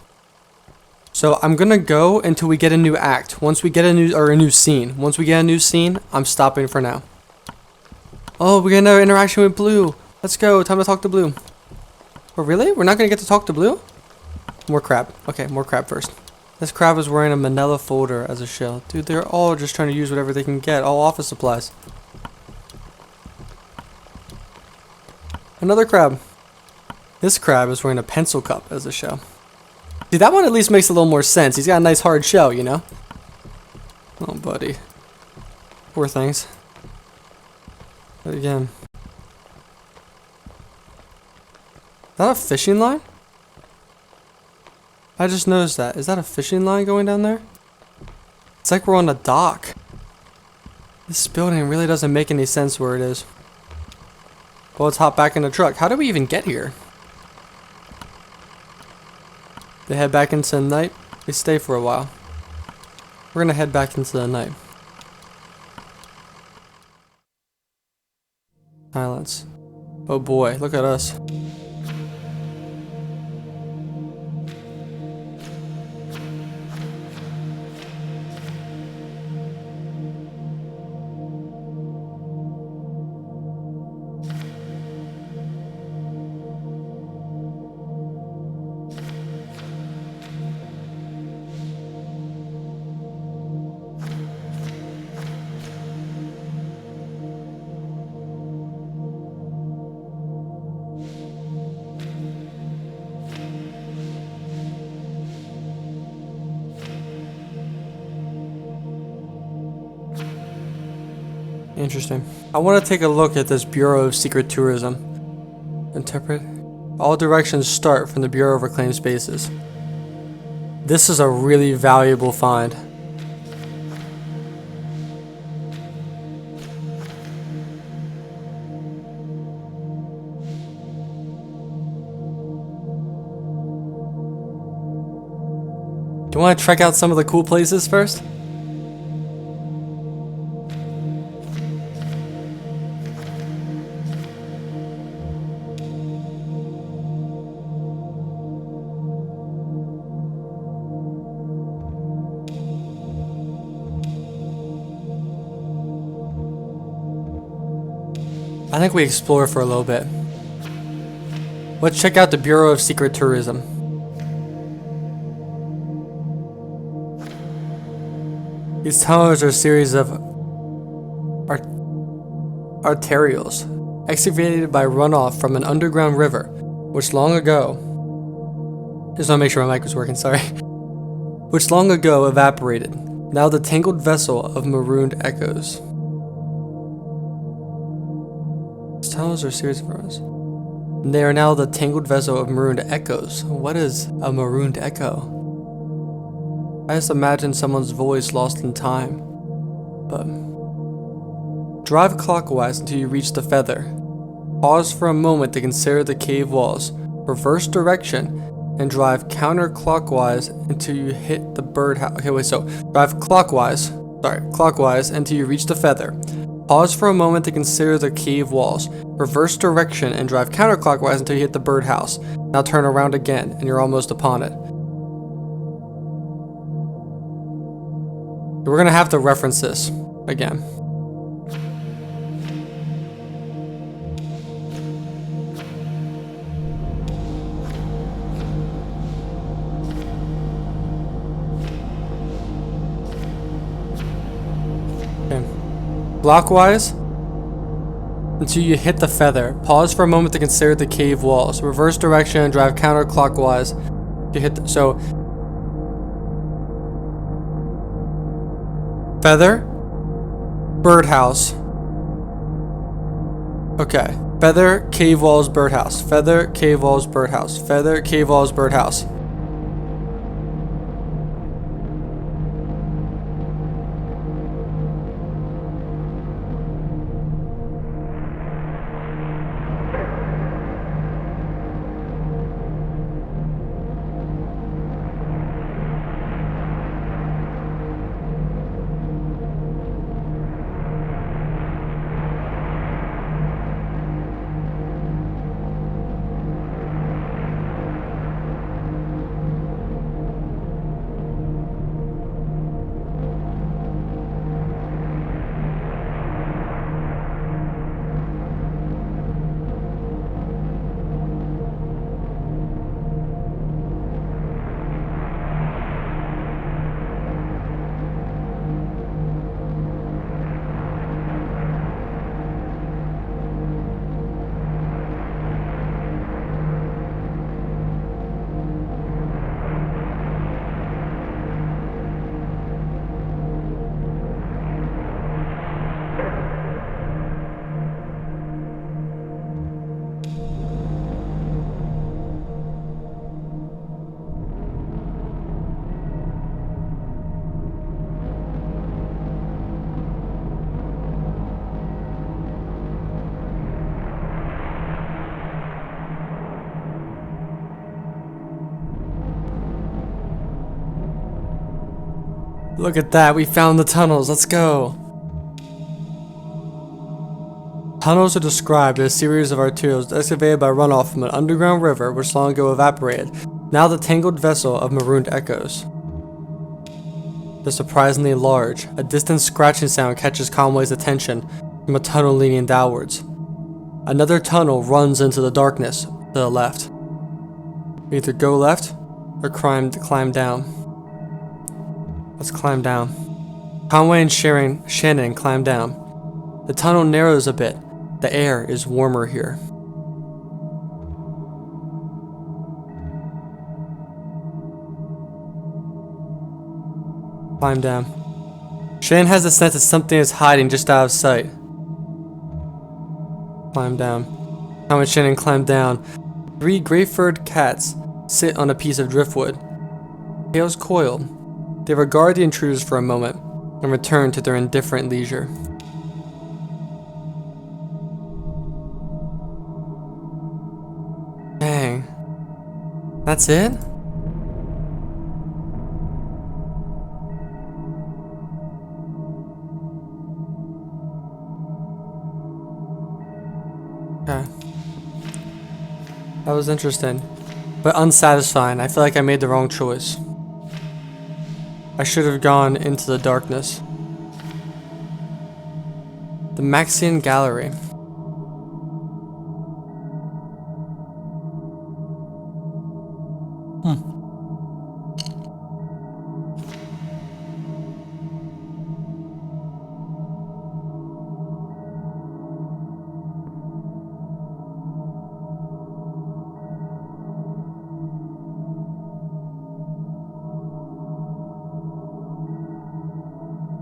So I'm gonna go until we get a new act. Once we get a new scene. Once we get a new scene, I'm stopping for now. Oh, we get another interaction with Blue. Let's go. Time to talk to Blue. Oh, really? We're not gonna get to talk to Blue? More crab. Okay, more crab first. This crab is wearing a manila folder as a shell. Dude, they're all just trying to use whatever they can get. All office supplies. Another crab. This crab is wearing a pencil cup as a shell. See, that one at least makes a little more sense. He's got a nice hard shell, you know? Oh, buddy. Poor things. But again. Is that a fishing line? I just noticed that. Is that a fishing line going down there? It's like we're on a dock. This building really doesn't make any sense where it is. Well, let's hop back in the truck. How did we even get here? They head back into the night. They stay for a while. We're gonna head back into the night. Silence. Oh boy, look at us. Interesting. I want to take a look at this Bureau of Secret Tourism. Interpret. All directions start from the Bureau of Reclaimed Spaces. This is a really valuable find. Do you want to check out some of the cool places first? I think we explore for a little bit. Let's check out the Bureau of Secret Tourism. These tunnels are a series of arterials excavated by runoff from an underground river, which long ago, just want to make sure my mic was working, sorry, which long ago evaporated, now the tangled vessel of marooned echoes. These tunnels are a series of runs. They are now the tangled vessel of marooned echoes. What is a marooned echo? I just imagine someone's voice lost in time. But drive clockwise until you reach the feather. Pause for a moment to consider the cave walls. Reverse direction and drive counterclockwise until you hit the birdhouse. Okay, wait, so drive clockwise until you reach the feather. Pause for a moment to consider the cave walls. Reverse direction and drive counterclockwise until you hit the birdhouse. Now turn around again and you're almost upon it. We're gonna have to reference this again. Okay. Clockwise until you hit the feather. Pause for a moment to consider the cave walls. Reverse direction and drive counterclockwise You hit so feather, birdhouse. Okay. Feather, cave walls, birdhouse. Feather, cave walls, birdhouse. Feather, cave walls, birdhouse. Look at that, we found the tunnels, let's go! Tunnels are described as a series of arterials excavated by runoff from an underground river which long ago evaporated, now the tangled vessel of marooned echoes. They're surprisingly large. A distant scratching sound catches Conway's attention from a tunnel leading downwards. Another tunnel runs into the darkness to the left. We either go left or climb down. Let's climb down. Conway and Shannon climb down. The tunnel narrows a bit. The air is warmer here. Climb down. Shannon has the sense that something is hiding just out of sight. Climb down. Conway and Shannon climb down. 3 gray-furred cats sit on a piece of driftwood. Tails coiled. They regard the intruders for a moment and return to their indifferent leisure. Dang. That's it? Okay. That was interesting, but unsatisfying. I feel like I made the wrong choice. I should have gone into the darkness. The Maxian Gallery.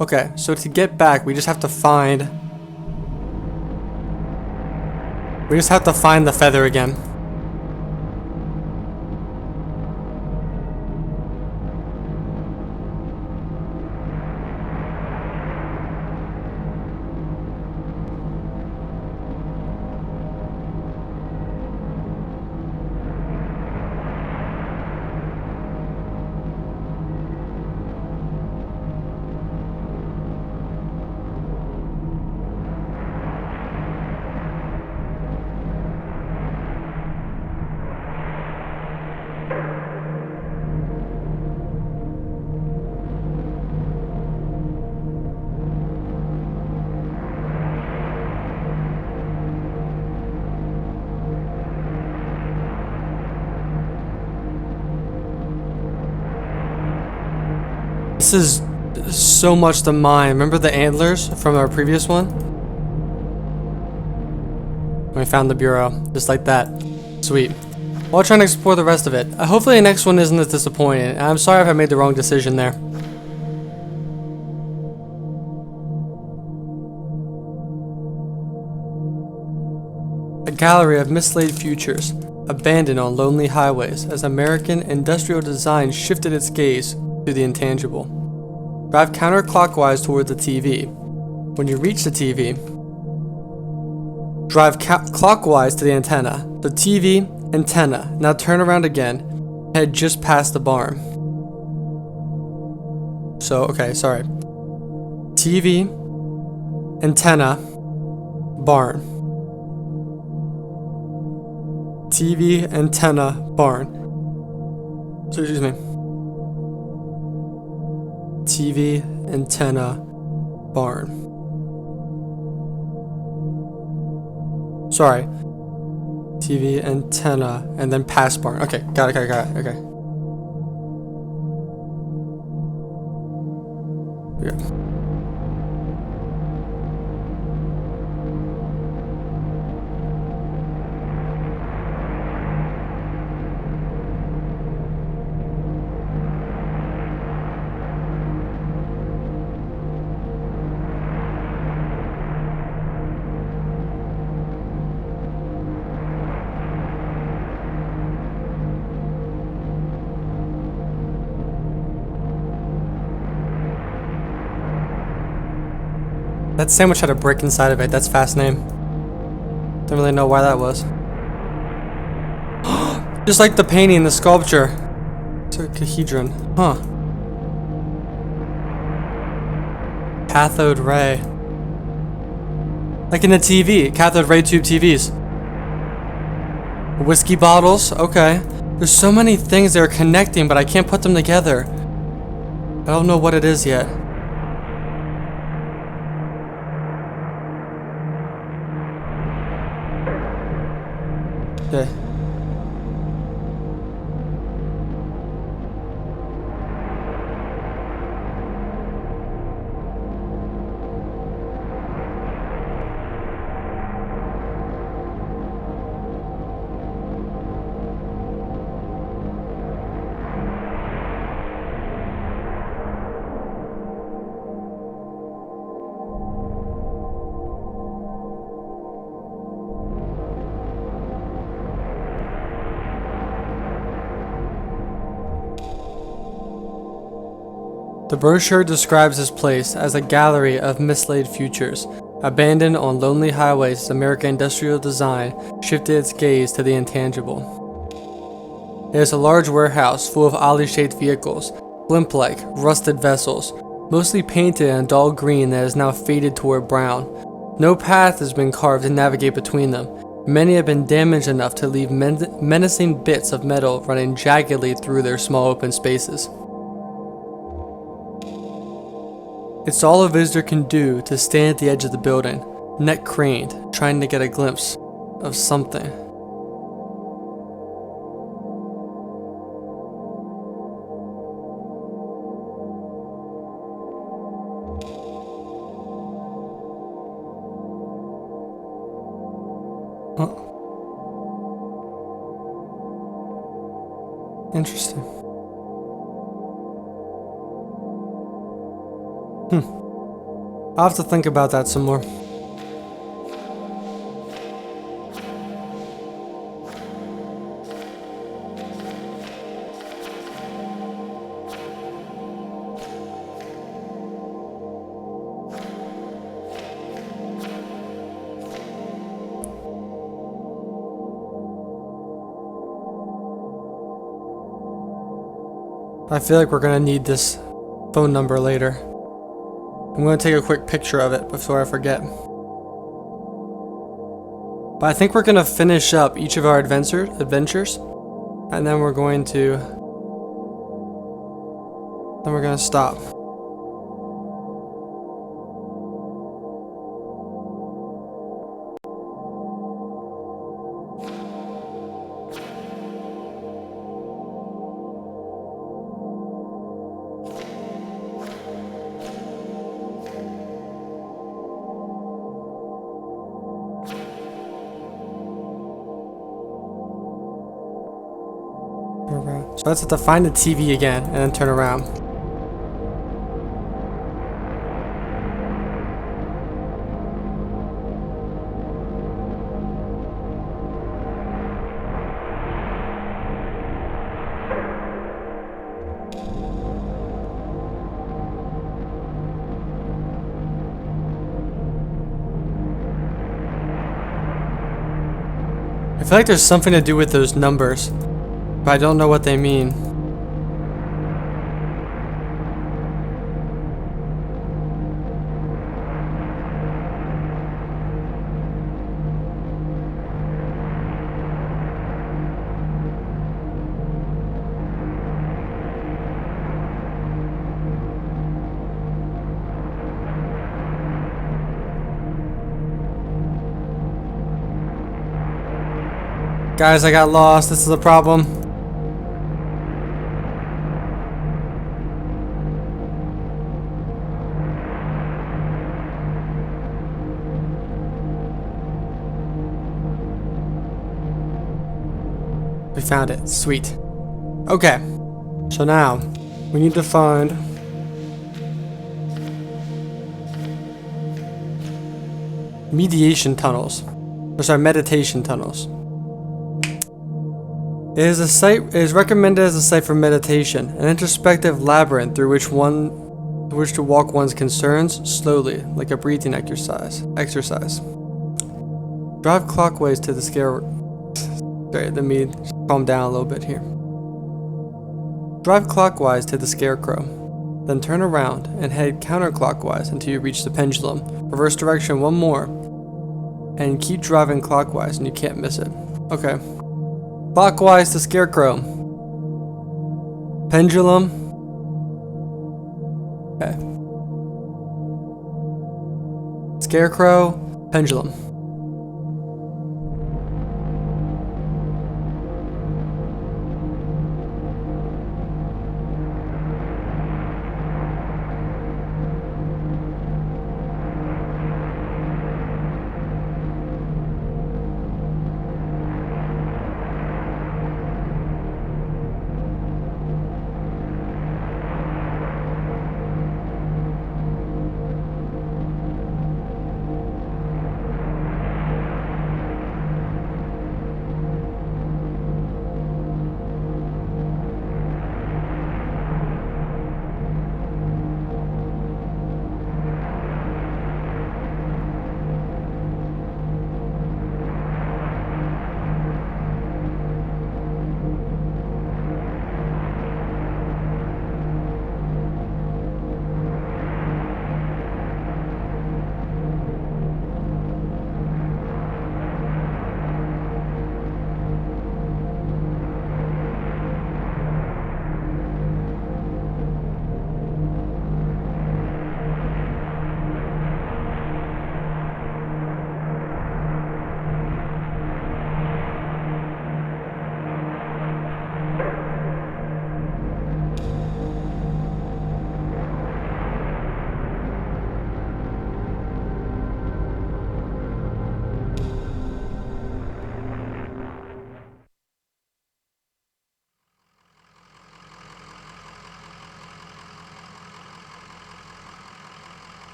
Okay, so to get back, we just have to find the feather again. This is so much the mine. Remember the antlers from our previous one? We found the bureau, just like that. Sweet. while trying to explore the rest of it. Hopefully the next one isn't as disappointing. I'm sorry if I made the wrong decision there. A gallery of mislaid futures, abandoned on lonely highways as American industrial design shifted its gaze to the intangible. Drive counterclockwise toward the TV. When you reach the TV, drive clockwise to the antenna. The TV, antenna. Now turn around again. Head just past the barn. So, okay, sorry. TV, antenna, barn. TV, antenna, barn. So, excuse me. TV, antenna, barn. Sorry. TV, antenna, and then past barn. Okay, got it, okay. Yeah. That sandwich had a brick inside of it. That's fascinating. Don't really know why that was. Just like the painting, the sculpture. Icosahedron. Huh. Cathode ray. Like in the TV. Cathode ray tube TVs. Whiskey bottles. Okay. There's so many things that are connecting, but I can't put them together. I don't know what it is yet. Okay. The brochure describes this place as a gallery of mislaid futures, abandoned on lonely highways as American industrial design shifted its gaze to the intangible. It is a large warehouse full of oddly shaped vehicles, blimp-like, rusted vessels, mostly painted in a dull green that is now faded toward brown. No path has been carved to navigate between them. Many have been damaged enough to leave menacing bits of metal running jaggedly through their small open spaces. It's all a visitor can do to stand at the edge of the building, neck craned, trying to get a glimpse of something. Huh. Interesting. I'll have to think about that some more. I feel like we're gonna need this phone number later. I'm going to take a quick picture of it before I forget. But I think we're going to finish up each of our adventures, and then we're going to stop. So let's have to find the TV again and then turn around. I feel like there's something to do with those numbers, but I don't know what they mean. Guys, I got lost. This is a problem. We found it. Sweet. Okay. So now, we need to find... mediation tunnels. Or sorry, meditation tunnels. It is recommended as a site for meditation, an introspective labyrinth through which to walk one's concerns slowly, like a breathing exercise. Drive clockwise to the Sorry, let me calm down a little bit here. Drive clockwise to the Scarecrow, then turn around and head counterclockwise until you reach the pendulum. Reverse direction one more, and keep driving clockwise, and you can't miss it. Okay. Clockwise to Scarecrow. Pendulum. Okay. Scarecrow. Pendulum.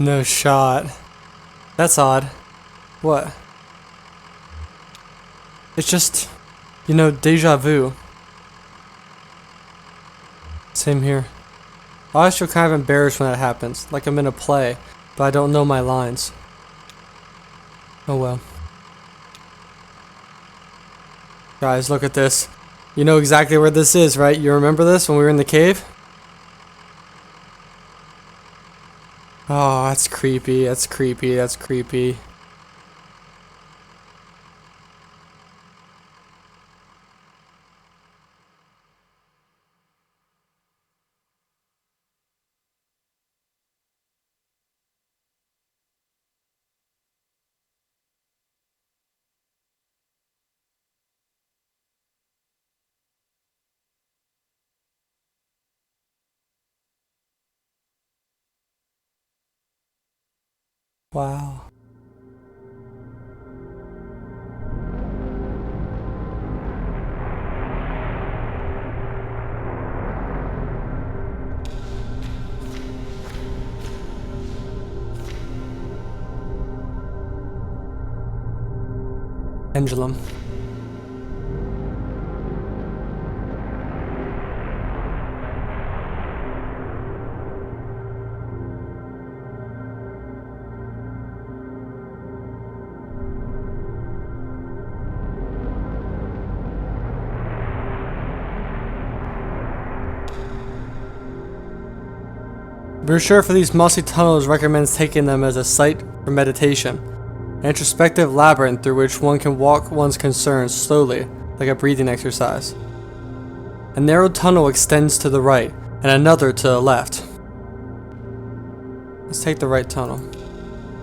No shot. That's odd. What? It's just, deja vu. Same here. I always feel kind of embarrassed when that happens, like I'm in a play, but I don't know my lines. Oh well. Guys, look at this. You know exactly where this is, right? You remember this when we were in the cave? Oh, that's creepy, that's creepy, that's creepy. Wow. Pendulum. Brochure for these mossy tunnels recommends taking them as a site for meditation, an introspective labyrinth through which one can walk one's concerns slowly, like a breathing exercise. A narrow tunnel extends to the right, and another to the left. Let's take the right tunnel.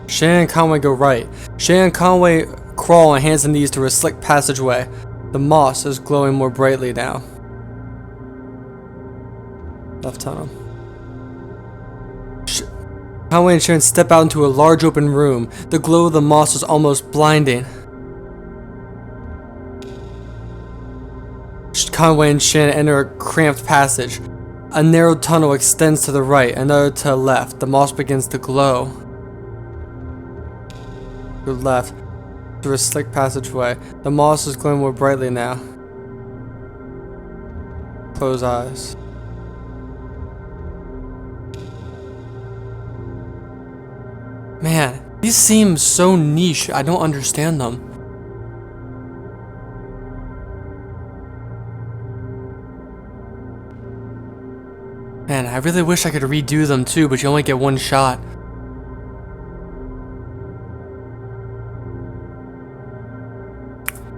Shannon and Conway go right. Shannon and Conway crawl on hands and knees through a slick passageway. The moss is glowing more brightly now. Left tunnel. Conway and Shannon step out into a large open room. The glow of the moss is almost blinding. Conway and Shannon enter a cramped passage. A narrow tunnel extends to the right, another to the left. The moss begins to glow. To the left, through a slick passageway. The moss is glowing more brightly now. Close eyes. Man, these seem so niche, I don't understand them. Man, I really wish I could redo them too, but you only get one shot.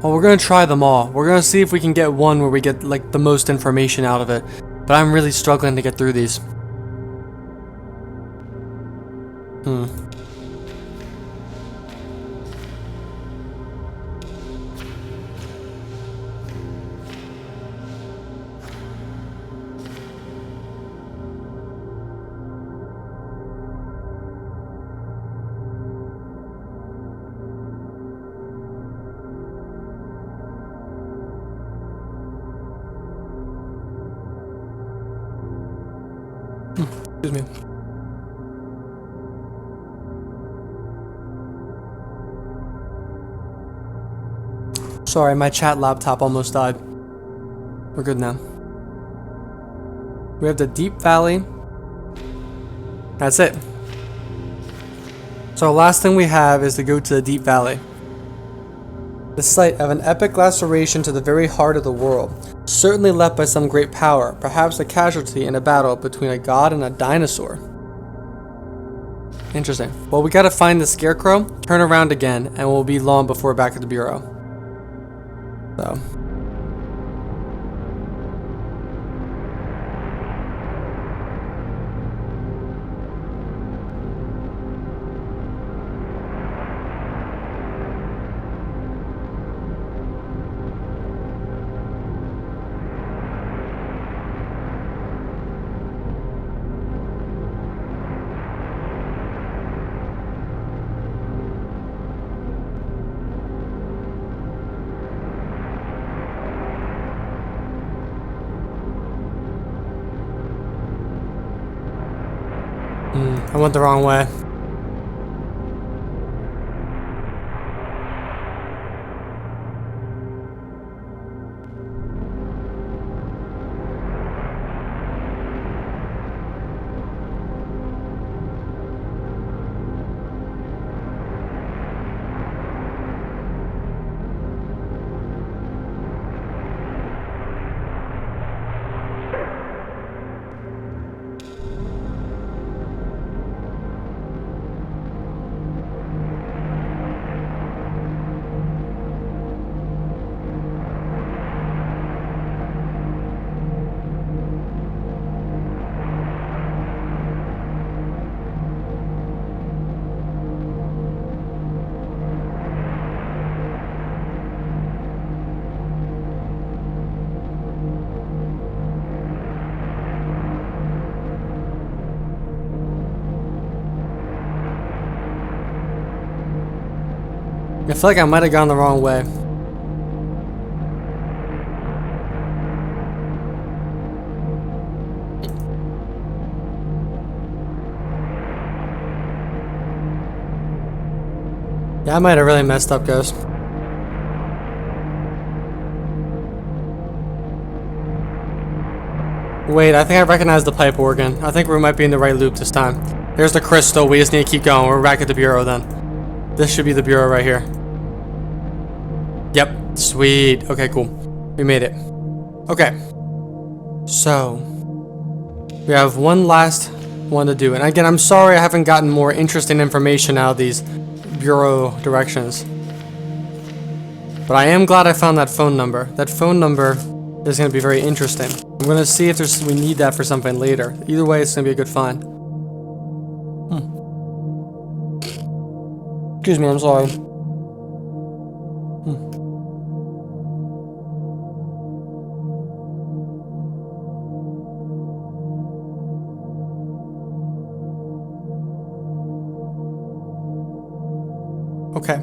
Well, we're gonna try them all. We're gonna see if we can get one where we get like the most information out of it. But I'm really struggling to get through these. Excuse me. Sorry, my chat laptop almost died. We're good now. We have the Deep Valley. That's it. So last thing we have is to go to the Deep Valley. The site of an epic laceration to the very heart of the world. Certainly left by some great power, perhaps a casualty in a battle between a god and a dinosaur. Interesting. Well, we gotta find the scarecrow, turn around again, and we'll be long before we're back at the bureau. So. I went the wrong way. I feel like I might have gone the wrong way. Yeah, I might have really messed up, guys. Wait, I think I recognize the pipe organ. I think we might be in the right loop this time. Here's the crystal. We just need to keep going. We're back at the bureau then. This should be the bureau right here. Yep. Sweet. Okay, cool. We made it. Okay. So, we have one last one to do. And again, I'm sorry I haven't gotten more interesting information out of these bureau directions. But I am glad I found that phone number. That phone number is going to be very interesting. I'm going to see if we need that for something later. Either way, it's going to be a good find. Excuse me, I'm sorry. Okay.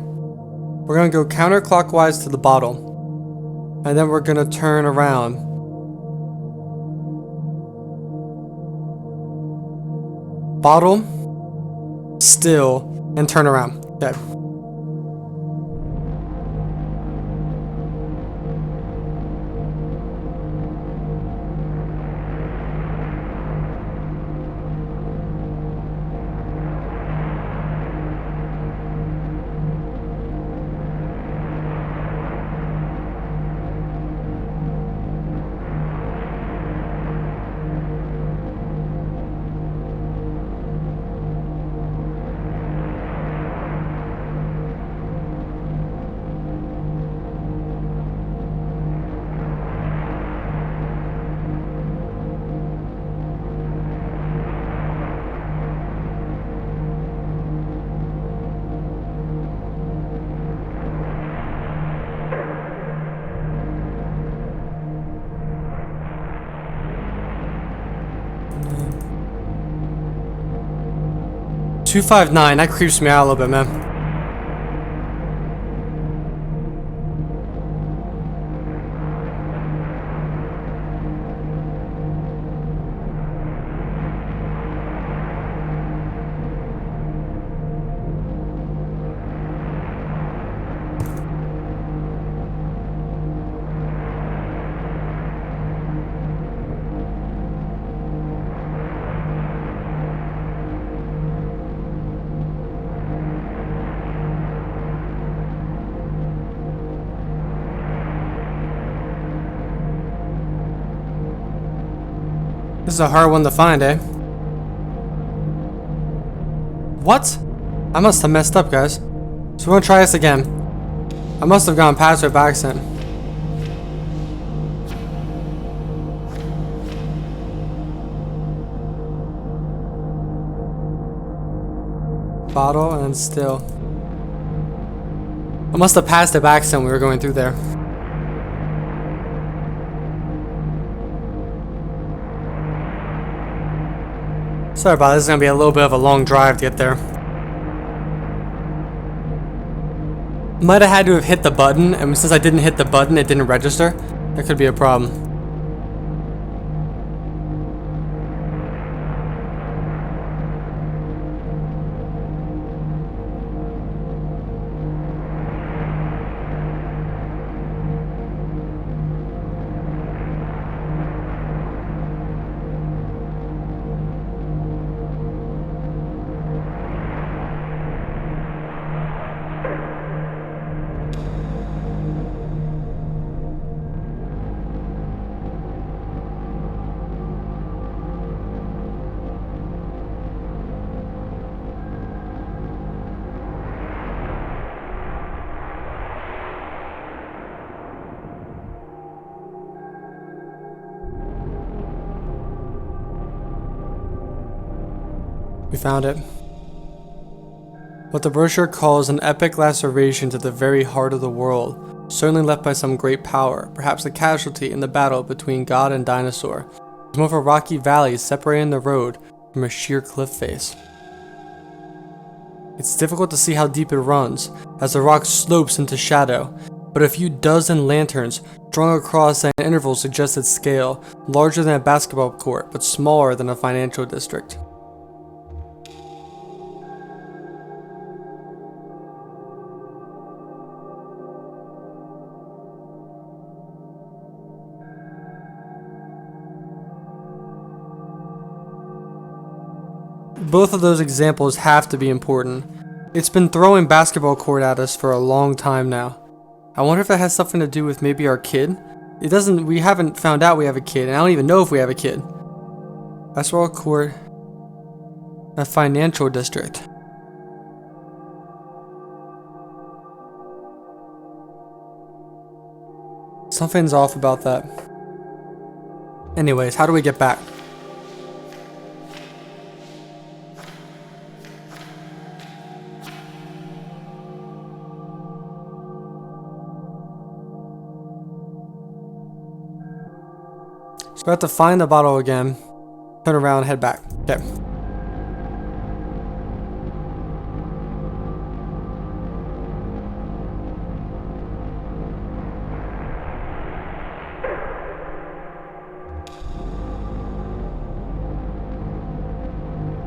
We're going to go counterclockwise to the bottle. And then we're going to turn around. Bottle, still, and turn around. Okay. $259, that creeps me out a little bit, man. This is a hard one to find, eh? What? I must have messed up, guys. So we're gonna try this again. I must have gone past it by accident. Bottle and then still. I must have passed it by accident when we were going through there. Sorry about this, is gonna be a little bit of a long drive to get there. Might have had to have hit the button, and since I didn't hit the button, it didn't register. That could be a problem. We found it. What the brochure calls an epic laceration to the very heart of the world, certainly left by some great power, perhaps a casualty in the battle between God and dinosaur. There's more of a rocky valley separating the road from a sheer cliff face. It's difficult to see how deep it runs, as the rock slopes into shadow, but a few dozen lanterns strung across at an interval suggest its scale, larger than a basketball court, but smaller than a financial district. Both of those examples have to be important. It's been throwing basketball court at us for a long time now. I wonder if that has something to do with maybe our kid? We haven't found out we have a kid, and I don't even know if we have a kid. Basketball court, a financial district. Something's off about that. Anyways, how do we get back? So we have to find the bottle again, turn around, head back. Okay.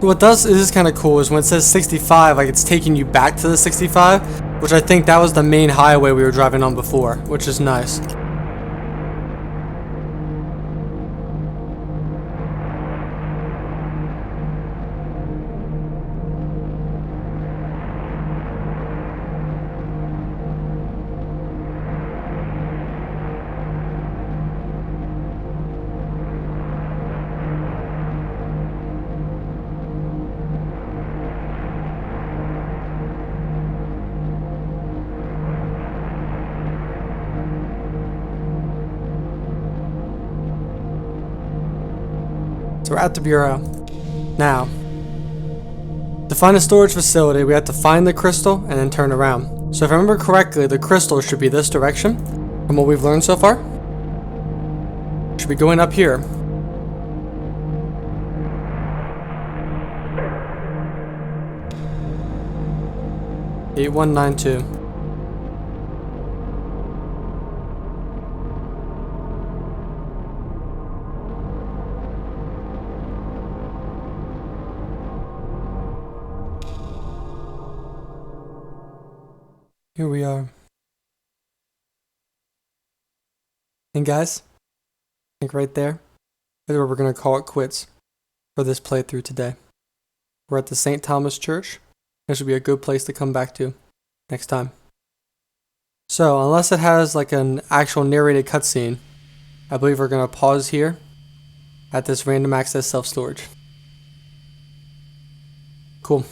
What this is kind of cool is when it says 65, like it's taking you back to the 65, which I think that was the main highway we were driving on before, which is nice. So we're at the bureau. Now, to find a storage facility, we have to find the crystal and then turn around. So if I remember correctly, the crystal should be this direction, from what we've learned so far. Should be going up here. $8192. Here we are. And guys, I think right there is where we're going to call it quits for this playthrough today. We're at the St. Thomas Church. This should be a good place to come back to next time. So, unless it has like an actual narrated cutscene, I believe we're going to pause here at this random access self-storage. Cool.